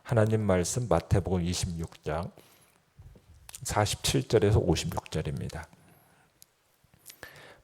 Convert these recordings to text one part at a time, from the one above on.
하나님 말씀 마태복음 26장 47절에서 56절입니다.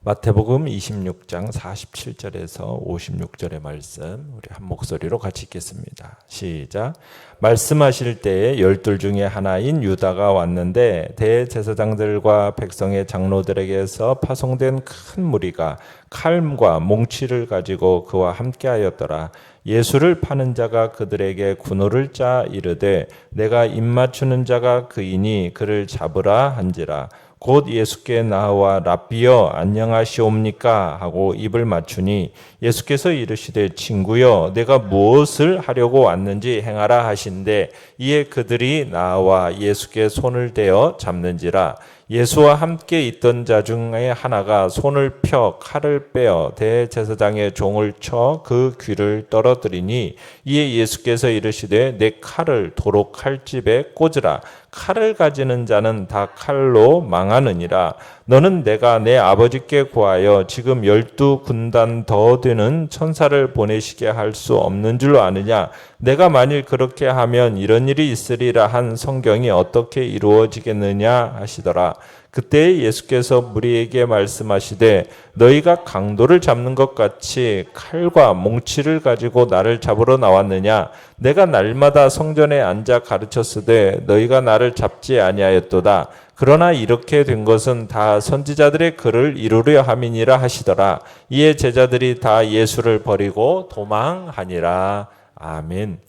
마태복음 26장 47절에서 56절의 말씀 우리 한 목소리로 같이 읽겠습니다. 시작. 말씀하실 때에 12 중에 하나인 유다가 왔는데 대제사장들과 백성의 장로들에게서 파송된 큰 무리가 칼과 몽치를 가지고 그와 함께하였더라. 예수를 파는 자가 그들에게 군호를 짜 이르되 내가 입맞추는 자가 그이니 그를 잡으라 한지라. 곧 예수께 나와 랍비여 안녕하시옵니까 하고 입을 맞추니 예수께서 이르시되 친구여 내가 무엇을 하려고 왔는지 행하라 하신대 이에 그들이 나와 예수께 손을 대어 잡는지라. 예수와 함께 있던 자 중에 하나가 손을 펴 칼을 빼어 대제사장의 종을 쳐 그 귀를 떨어뜨리니 이에 예수께서 이르시되 내 칼을 도로 칼집에 꽂으라. 칼을 가지는 자는 다 칼로 망하느니라. 너는 내가 내 아버지께 구하여 지금 12군단 더 되는 천사를 보내시게 할 수 없는 줄 아느냐. 내가 만일 그렇게 하면 이런 일이 있으리라 한 성경이 어떻게 이루어지겠느냐 하시더라. 그때 예수께서 무리에게 말씀하시되 너희가 강도를 잡는 것 같이 칼과 몽치를 가지고 나를 잡으러 나왔느냐. 내가 날마다 성전에 앉아 가르쳤으되 너희가 나를 잡지 아니하였도다. 그러나 이렇게 된 것은 다 선지자들의 글을 이루려 함이니라 하시더라. 이에 제자들이 다 예수를 버리고 도망하니라. 아멘.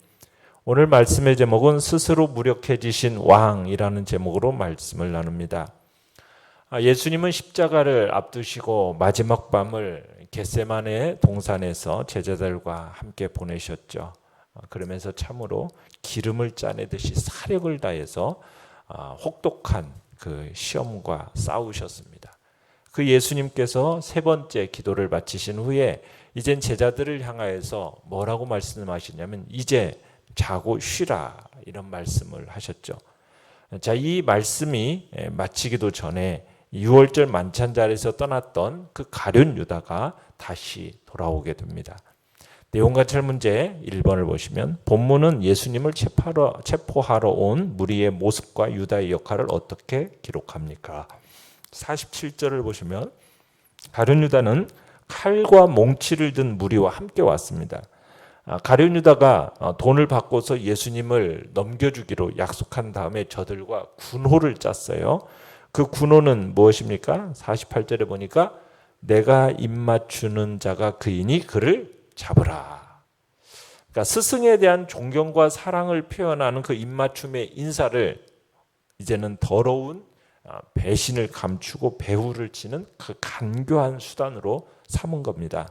오늘 말씀의 제목은 스스로 무력해지신 왕이라는 제목으로 말씀을 나눕니다. 예수님은 십자가를 앞두시고 마지막 밤을 겟세마네 동산에서 제자들과 함께 보내셨죠. 그러면서 참으로 기름을 짜내듯이 사력을 다해서 혹독한 그 시험과 싸우셨습니다. 그 예수님께서 세 번째 기도를 마치신 후에 이젠 제자들을 향하여서 뭐라고 말씀하시냐면 이제 자고 쉬라 이런 말씀을 하셨죠. 자, 이 말씀이 마치기도 전에 6월절 만찬 자리에서 떠났던 그 가룟 유다가 다시 돌아오게 됩니다. 내용관찰 문제 1번을 보시면 본문은 예수님을 체포하러 온 무리의 모습과 유다의 역할을 어떻게 기록합니까? 47절을 보시면 가룟 유다는 칼과 몽치를 든 무리와 함께 왔습니다. 가룟 유다가 돈을 받고서 예수님을 넘겨주기로 약속한 다음에 저들과 군호를 짰어요. 그 군호는 무엇입니까? 48절에 보니까 내가 입맞추는 자가 그이니 그를 잡으라. 그러니까 스승에 대한 존경과 사랑을 표현하는 그 입맞춤의 인사를 이제는 더러운 배신을 감추고 배후를 치는 그 간교한 수단으로 삼은 겁니다.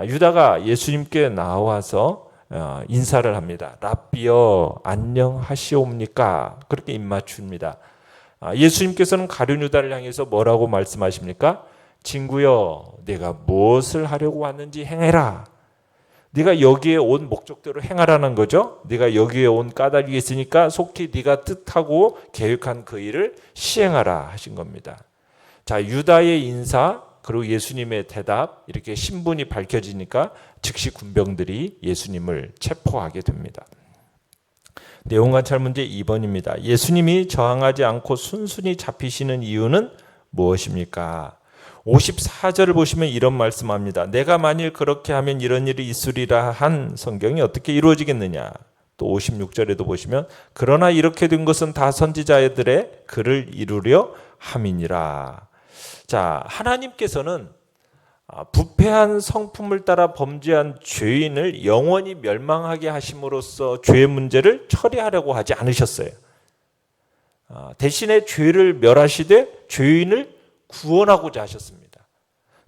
유다가 예수님께 나와서 인사를 합니다. 랍비여 안녕하시옵니까? 그렇게 입맞춥니다. 예수님께서는 가룟 유다를 향해서 뭐라고 말씀하십니까? 친구여 네가 무엇을 하려고 왔는지 행해라. 네가 여기에 온 목적대로 행하라는 거죠. 네가 여기에 온 까닭이 있으니까 속히 네가 뜻하고 계획한 그 일을 시행하라 하신 겁니다. 자, 유다의 인사 그리고 예수님의 대답 이렇게 신분이 밝혀지니까 즉시 군병들이 예수님을 체포하게 됩니다. 내용관찰 문제 2번입니다. 예수님이 저항하지 않고 순순히 잡히시는 이유는 무엇입니까? 54절을 보시면 이런 말씀합니다. 내가 만일 그렇게 하면 이런 일이 있으리라 한 성경이 어떻게 이루어지겠느냐. 또 56절에도 보시면 그러나 이렇게 된 것은 다 선지자들의 글을 이루려 함이니라. 자, 하나님께서는 부패한 성품을 따라 범죄한 죄인을 영원히 멸망하게 하심으로써 죄의 문제를 처리하려고 하지 않으셨어요. 대신에 죄를 멸하시되 죄인을 구원하고자 하셨습니다.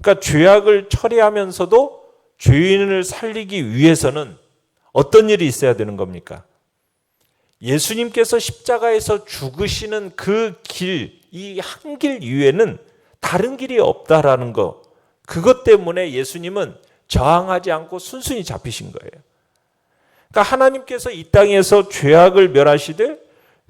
그러니까 죄악을 처리하면서도 죄인을 살리기 위해서는 어떤 일이 있어야 되는 겁니까? 예수님께서 십자가에서 죽으시는 그 길, 이 한 길 이외에는 다른 길이 없다라는 거. 그것 때문에 예수님은 저항하지 않고 순순히 잡히신 거예요. 그러니까 하나님께서 이 땅에서 죄악을 멸하시되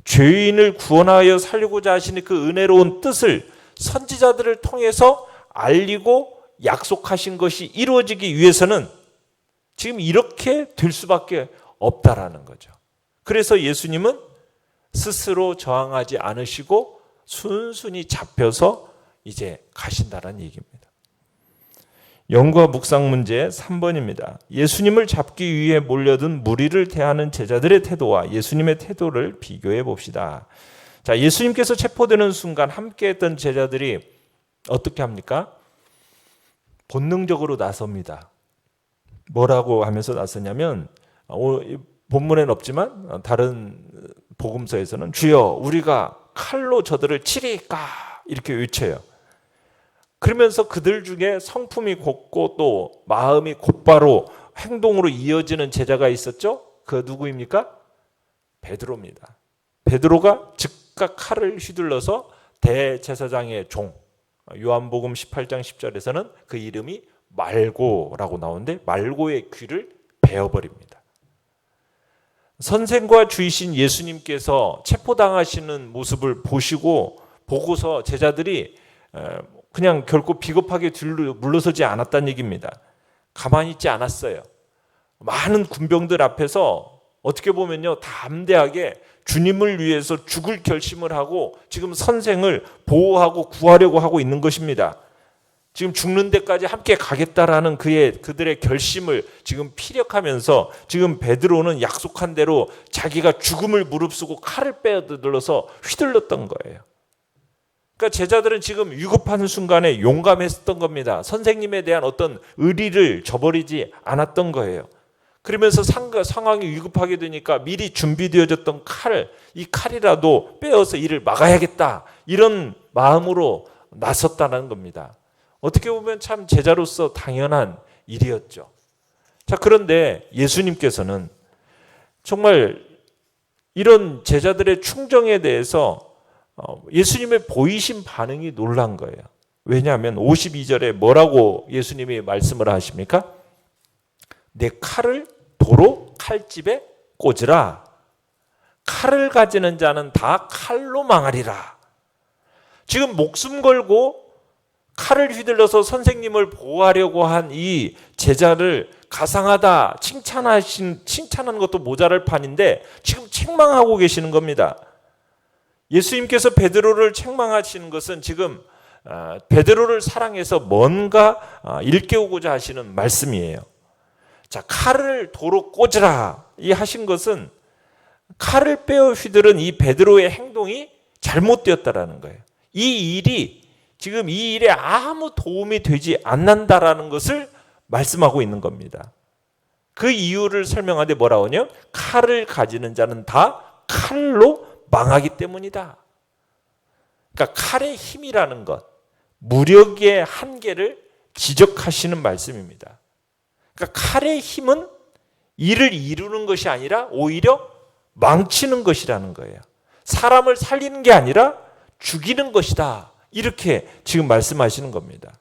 죄인을 구원하여 살리고자 하시는 그 은혜로운 뜻을 선지자들을 통해서 알리고 약속하신 것이 이루어지기 위해서는 지금 이렇게 될 수밖에 없다라는 거죠. 그래서 예수님은 스스로 저항하지 않으시고 순순히 잡혀서 이제 가신다는 얘기입니다. 연구와 묵상 문제 3번입니다. 예수님을 잡기 위해 몰려든 무리를 대하는 제자들의 태도와 예수님의 태도를 비교해 봅시다. 자, 예수님께서 체포되는 순간 함께했던 제자들이 어떻게 합니까? 본능적으로 나섭니다. 뭐라고 하면서 나섰냐면, 본문에는 없지만 다른 복음서에서는 주여 우리가 칼로 저들을 치리까 이렇게 외쳐요. 그러면서 그들 중에 성품이 곱고 또 마음이 곧바로 행동으로 이어지는 제자가 있었죠. 그 누구입니까? 베드로입니다. 베드로가 즉각 칼을 휘둘러서 대제사장의 종, 요한복음 18장 10절에서는 그 이름이 말고라고 나오는데 말고의 귀를 베어버립니다. 선생과 주이신 예수님께서 체포당하시는 모습을 보고서 제자들이 그냥 결코 비겁하게 뒤로 물러서지 않았다는 얘기입니다. 가만히 있지 않았어요. 많은 군병들 앞에서 어떻게 보면요, 담대하게 주님을 위해서 죽을 결심을 하고 지금 선생을 보호하고 구하려고 하고 있는 것입니다. 지금 죽는 데까지 함께 가겠다라는 그들의 결심을 지금 피력하면서 지금 베드로는 약속한 대로 자기가 죽음을 무릅쓰고 칼을 빼어들어서 휘둘렀던 거예요. 그러니까 제자들은 지금 위급한 순간에 용감했었던 겁니다. 선생님에 대한 어떤 의리를 저버리지 않았던 거예요. 그러면서 상황이 위급하게 되니까 미리 준비되어졌던 이 칼이라도 빼어서 이를 막아야겠다, 이런 마음으로 나섰다는 겁니다. 어떻게 보면 참 제자로서 당연한 일이었죠. 자, 그런데 예수님께서는 정말 이런 제자들의 충정에 대해서 예수님의 보이신 반응이 놀란 거예요. 왜냐하면 52절에 뭐라고 예수님이 말씀을 하십니까? 내 칼을 도로 칼집에 꽂으라. 칼을 가지는 자는 다 칼로 망하리라. 지금 목숨 걸고 칼을 휘둘러서 선생님을 보호하려고 한 이 제자를 가상하다 칭찬하는 것도 모자랄 판인데 지금 책망하고 계시는 겁니다. 예수님께서 베드로를 책망하시는 것은 지금 베드로를 사랑해서 뭔가 일깨우고자 하시는 말씀이에요. 자, 칼을 도로 꽂으라 이 하신 것은 칼을 빼어 휘두른 이 베드로의 행동이 잘못되었다라는 거예요. 이 일에 아무 도움이 되지 않는다라는 것을 말씀하고 있는 겁니다. 그 이유를 설명하는데 뭐라고 하냐? 칼을 가지는 자는 다 칼로 망하기 때문이다. 그러니까 칼의 힘이라는 것, 무력의 한계를 지적하시는 말씀입니다. 그러니까 칼의 힘은 일을 이루는 것이 아니라 오히려 망치는 것이라는 거예요. 사람을 살리는 게 아니라 죽이는 것이다. 이렇게 지금 말씀하시는 겁니다.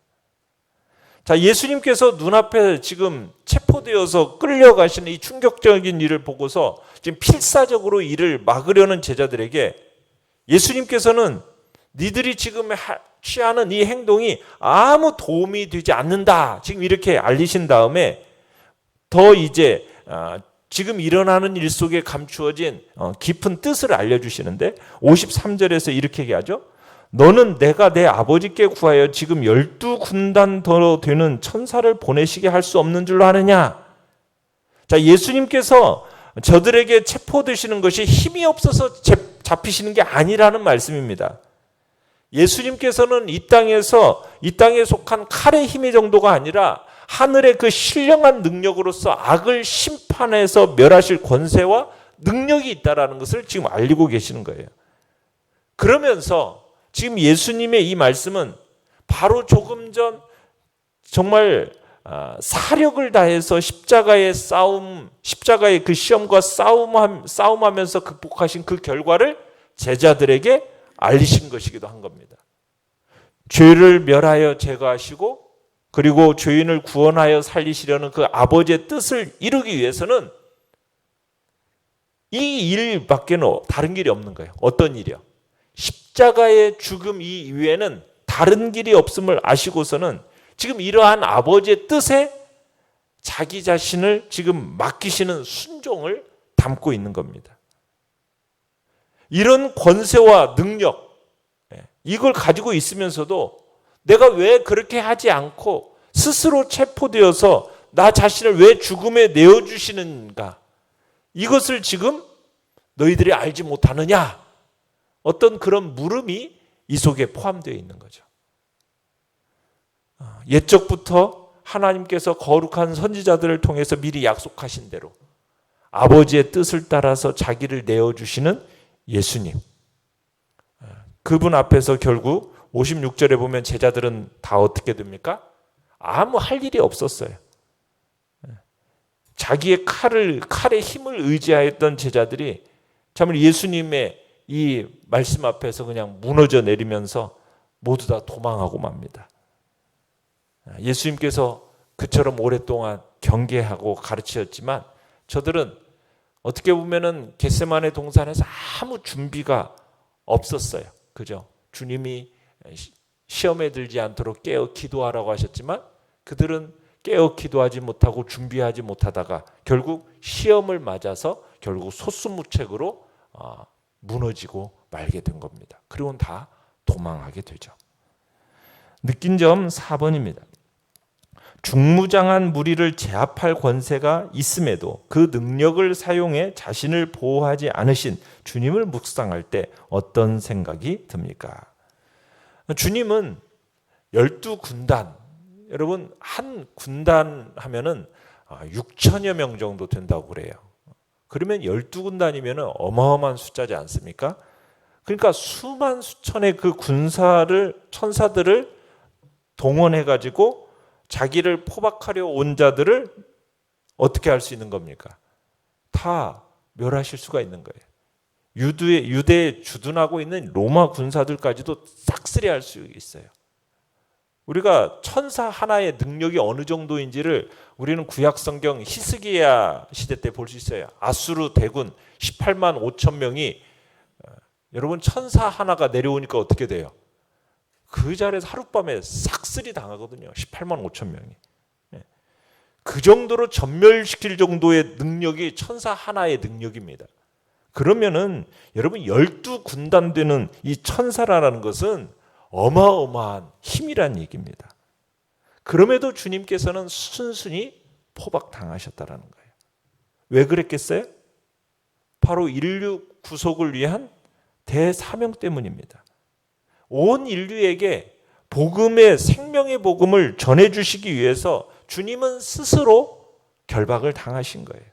자, 예수님께서 눈앞에 지금 체포되어서 끌려가시는 이 충격적인 일을 보고서 지금 필사적으로 이를 막으려는 제자들에게 예수님께서는 니들이 지금 취하는 이 행동이 아무 도움이 되지 않는다, 지금 이렇게 알리신 다음에 더 이제 지금 일어나는 일 속에 감추어진 깊은 뜻을 알려주시는데 53절에서 이렇게 얘기하죠. 너는 내가 내 아버지께 구하여 지금 12군단 더 되는 천사를 보내시게 할 수 없는 줄로 아느냐. 자, 예수님께서 저들에게 체포되시는 것이 힘이 없어서 잡히시는 게 아니라는 말씀입니다. 예수님께서는 이 땅에 속한 칼의 힘의 정도가 아니라 하늘의 그 신령한 능력으로서 악을 심판해서 멸하실 권세와 능력이 있다라는 것을 지금 알리고 계시는 거예요. 그러면서 지금 예수님의 이 말씀은 바로 조금 전 정말 사력을 다해서 십자가의 그 시험과 싸움하면서 극복하신 그 결과를 제자들에게 알리신 것이기도 한 겁니다. 죄를 멸하여 제거하시고 그리고 죄인을 구원하여 살리시려는 그 아버지의 뜻을 이루기 위해서는 이 일밖에는 다른 길이 없는 거예요. 어떤 일이요? 십자가의 죽음 이외에는 다른 길이 없음을 아시고서는 지금 이러한 아버지의 뜻에 자기 자신을 지금 맡기시는 순종을 담고 있는 겁니다. 이런 권세와 능력, 이걸 가지고 있으면서도 내가 왜 그렇게 하지 않고 스스로 체포되어서 나 자신을 왜 죽음에 내어주시는가? 이것을 지금 너희들이 알지 못하느냐? 어떤 그런 물음이 이 속에 포함되어 있는 거죠. 옛적부터 하나님께서 거룩한 선지자들을 통해서 미리 약속하신 대로 아버지의 뜻을 따라서 자기를 내어주시는 예수님. 그분 앞에서 결국 56절에 보면 제자들은 다 어떻게 됩니까? 아무 할 일이 없었어요. 자기의 칼의 힘을 의지하였던 제자들이 참 예수님의 이 말씀 앞에서 그냥 무너져 내리면서 모두 다 도망하고 맙니다. 예수님께서 그처럼 오랫동안 경계하고 가르치셨지만 저들은 어떻게 보면은 겟세마네 동산에서 아무 준비가 없었어요. 그죠? 주님이 시험에 들지 않도록 깨어 기도하라고 하셨지만 그들은 깨어 기도하지 못하고 준비하지 못하다가 결국 시험을 맞아서 결국 소수무책으로 무너지고 말게 된 겁니다. 그리고는 다 도망하게 되죠. 느낀 점 4번입니다. 중무장한 무리를 제압할 권세가 있음에도 그 능력을 사용해 자신을 보호하지 않으신 주님을 묵상할 때 어떤 생각이 듭니까? 주님은 12군단, 여러분 한 군단 하면은 6천여 명 정도 된다고 그래요. 그러면 12군단이면 어마어마한 숫자지 않습니까? 그러니까 수만 수천의 그 천사들을 동원해 가지고 자기를 포박하려 온 자들을 어떻게 할 수 있는 겁니까? 다 멸하실 수가 있는 거예요. 유대에 주둔하고 있는 로마 군사들까지도 싹쓸이 할 수 있어요. 우리가 천사 하나의 능력이 어느 정도인지를 우리는 구약성경 히스기야 시대 때 볼 수 있어요. 아수르 대군 18만 5천 명이 여러분 천사 하나가 내려오니까 어떻게 돼요? 그 자리에서 하룻밤에 싹쓸이 당하거든요. 18만 5천 명이. 그 정도로 전멸시킬 정도의 능력이 천사 하나의 능력입니다. 그러면은 여러분 12군단 되는 이 천사라는 것은 어마어마한 힘이란 얘기입니다. 그럼에도 주님께서는 순순히 포박당하셨다라는 거예요. 왜 그랬겠어요? 바로 인류 구속을 위한 대사명 때문입니다. 온 인류에게 복음의 생명의 복음을 전해주시기 위해서 주님은 스스로 결박을 당하신 거예요.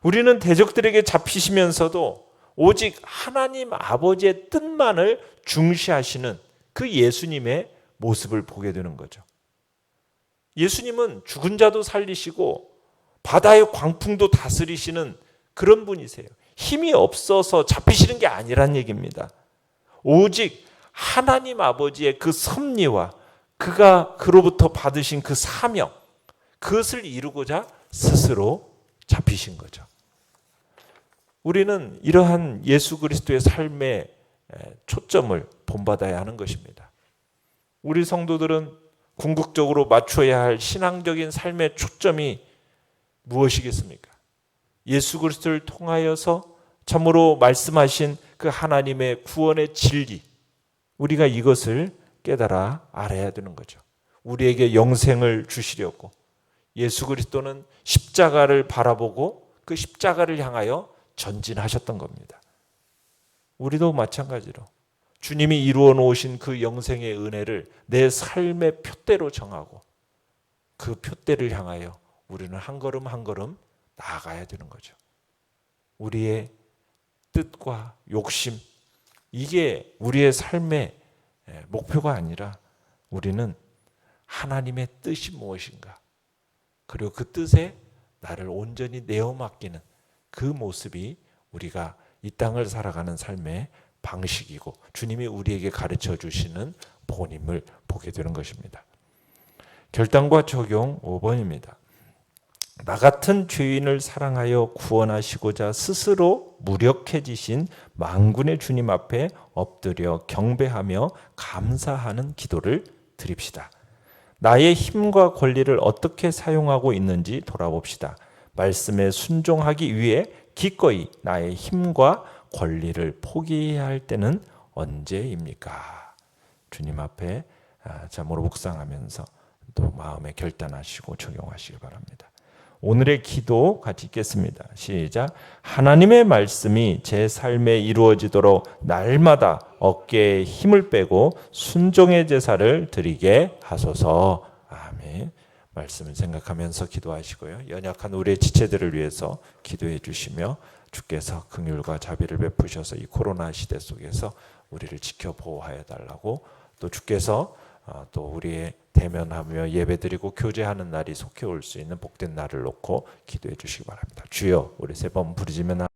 우리는 대적들에게 잡히시면서도 오직 하나님 아버지의 뜻만을 중시하시는 그 예수님의 모습을 보게 되는 거죠. 예수님은 죽은 자도 살리시고 바다의 광풍도 다스리시는 그런 분이세요. 힘이 없어서 잡히시는 게 아니란 얘기입니다. 오직 하나님 아버지의 그 섭리와 그가 그로부터 받으신 그 사명, 그것을 이루고자 스스로 잡히신 거죠. 우리는 이러한 예수 그리스도의 삶의 초점을 본받아야 하는 것입니다. 우리 성도들은 궁극적으로 맞춰야 할 신앙적인 삶의 초점이 무엇이겠습니까? 예수 그리스도를 통하여서 참으로 말씀하신 그 하나님의 구원의 진리, 우리가 이것을 깨달아 알아야 되는 거죠. 우리에게 영생을 주시려고 예수 그리스도는 십자가를 바라보고 그 십자가를 향하여 전진하셨던 겁니다. 우리도 마찬가지로 주님이 이루어 놓으신 그 영생의 은혜를 내 삶의 표대로 정하고 그 표대를 향하여 우리는 한 걸음 한 걸음 나아가야 되는 거죠. 우리의 뜻과 욕심, 이게 우리의 삶의 목표가 아니라 우리는 하나님의 뜻이 무엇인가, 그리고 그 뜻에 나를 온전히 내어 맡기는 그 모습이 우리가 이 땅을 살아가는 삶의 방식이고 주님이 우리에게 가르쳐 주시는 본임을 보게 되는 것입니다. 결단과 적용 5번입니다. 나 같은 죄인을 사랑하여 구원하시고자 스스로 무력해지신 만군의 주님 앞에 엎드려 경배하며 감사하는 기도를 드립시다. 나의 힘과 권리를 어떻게 사용하고 있는지 돌아봅시다. 말씀에 순종하기 위해 기꺼이 나의 힘과 권리를 포기해야 할 때는 언제입니까? 주님 앞에 잠으로 묵상하면서 또 마음에 결단하시고 적용하시기 바랍니다. 오늘의 기도 같이 읽겠습니다. 시작. 하나님의 말씀이 제 삶에 이루어지도록 날마다 어깨에 힘을 빼고 순종의 제사를 드리게 하소서. 아멘. 말씀을 생각하면서 기도하시고요. 연약한 우리의 지체들을 위해서 기도해 주시며 주께서 긍휼과 자비를 베푸셔서 이 코로나 시대 속에서 우리를 지켜 보호하여 달라고, 또 주께서 또 우리의 대면하며 예배드리고 교제하는 날이 속해 올 수 있는 복된 날을 놓고 기도해 주시기 바랍니다. 주여, 우리 세 번 부르짖으면